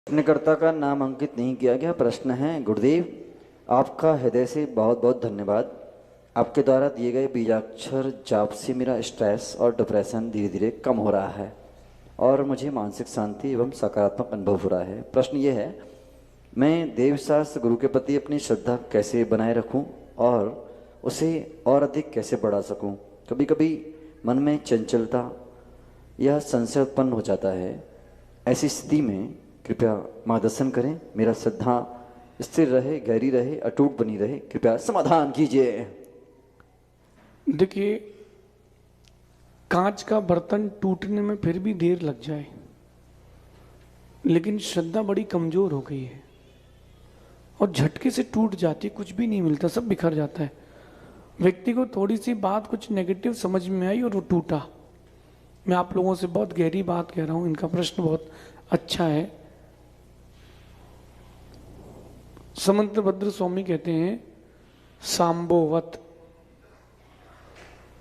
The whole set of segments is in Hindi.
प्रश्नकर्ता का नाम अंकित नहीं किया गया। प्रश्न है, गुरुदेव आपका हृदय से बहुत बहुत धन्यवाद। आपके द्वारा दिए गए बीजाक्षर जाप से मेरा स्ट्रेस और डिप्रेशन धीरे धीरे कम हो रहा है और मुझे मानसिक शांति एवं सकारात्मक अनुभव हो रहा है। प्रश्न ये है, मैं देवशास्त्र गुरु के प्रति अपनी श्रद्धा कैसे बनाए रखूं और उसे और अधिक कैसे बढ़ा सकूं? कभी कभी मन में चंचलता या संशय उत्पन्न हो जाता है। ऐसी स्थिति में कृपया मार्गदर्शन करें। मेरा श्रद्धा स्थिर रहे, गहरी रहे, अटूट बनी रहे। कृपया समाधान कीजिए। देखिए, कांच का बर्तन टूटने में फिर भी देर लग जाए, लेकिन श्रद्धा बड़ी कमजोर हो गई है और झटके से टूट जाती, कुछ भी नहीं मिलता, सब बिखर जाता है। व्यक्ति को थोड़ी सी बात कुछ नेगेटिव समझ में आई और वो टूटा। मैं आप लोगों से बहुत गहरी बात कह रहा हूं, इनका प्रश्न बहुत अच्छा है। समंतभद्र स्वामी कहते हैं, सांबोवत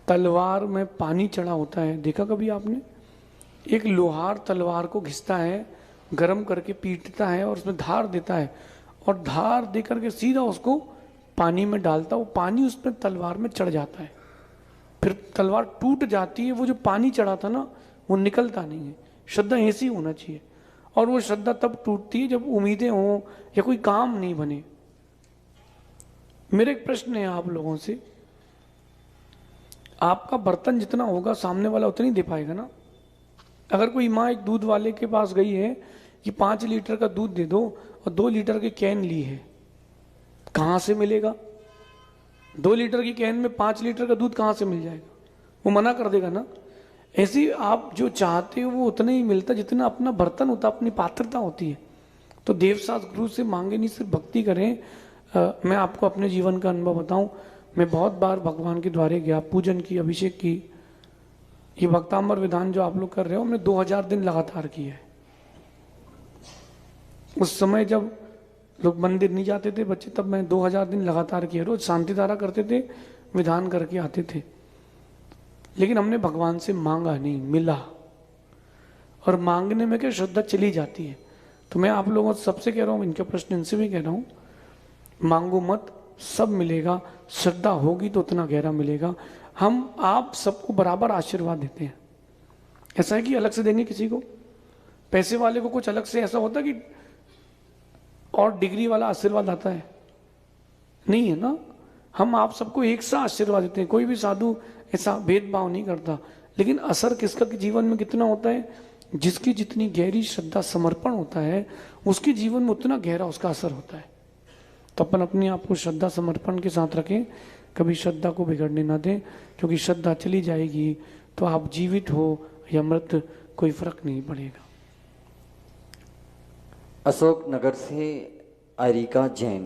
तलवार में पानी चढ़ा होता है। देखा कभी आपने? एक लोहार तलवार को घिसता है, गरम करके पीटता है और उसमें धार देता है और धार दे करके सीधा उसको पानी में डालता, वो पानी उसमें तलवार में चढ़ जाता है। फिर तलवार टूट जाती है, वो जो पानी चढ़ा था ना वो निकलता नहीं है। श्रद्धा ऐसी होना चाहिए। और वो श्रद्धा तब टूटती है जब उम्मीदें हों या कोई काम नहीं बने। मेरा एक प्रश्न है आप लोगों से, आपका बर्तन जितना होगा सामने वाला उतना ही दे पाएगा ना? अगर कोई माँ एक दूध वाले के पास गई है कि 5 लीटर का दूध दे दो और 2 लीटर की कैन ली है, कहां से मिलेगा? 2 लीटर की कैन में 5 लीटर का दूध कहां से मिल जाएगा? वो मना कर देगा ना। ऐसे ही आप जो चाहते हो वो उतना ही मिलता जितना अपना बर्तन होता, अपनी पात्रता होती है। तो देवशास्त्र गुरु से मांगे नहीं, सिर्फ भक्ति करें। मैं आपको अपने जीवन का अनुभव बताऊं, मैं बहुत बार भगवान के द्वारे गया, पूजन की, अभिषेक की। ये भक्तांबर विधान जो आप लोग कर रहे हो, हमने 2000 दिन लगातार किया है। उस समय जब लोग मंदिर नहीं जाते थे बच्चे, तब मैं 2000 दिन लगातार किए। रोज शांति धारा करते थे, विधान करके आते थे। लेकिन हमने भगवान से मांगा नहीं, मिला। और मांगने में क्या श्रद्धा चली जाती है। तो मैं आप लोगों से सबसे कह रहा हूं, इनके प्रश्न इनसे भी कह रहा हूं, मांगो मत, सब मिलेगा। श्रद्धा होगी तो उतना गहरा मिलेगा। हम आप सबको बराबर आशीर्वाद देते हैं। ऐसा है कि अलग से देंगे किसी को? पैसे वाले को कुछ अलग से ऐसा होता कि और डिग्री वाला आशीर्वाद आता है? नहीं है ना। हम आप सबको एक सा आशीर्वाद देते हैं। कोई भी साधु ऐसा भेदभाव नहीं करता। लेकिन असर किसका के जीवन में कितना होता है? जिसकी जितनी गहरी श्रद्धा समर्पण होता है, उसके जीवन में उतना गहरा उसका असर होता है। तो अपन अपने आप को श्रद्धा समर्पण के साथ रखें, कभी श्रद्धा को बिगड़ने ना दें। क्योंकि श्रद्धा चली जाएगी तो आप जीवित हो या मृत, कोई फर्क नहीं पड़ेगा। अशोक नगर से आरिका जैन।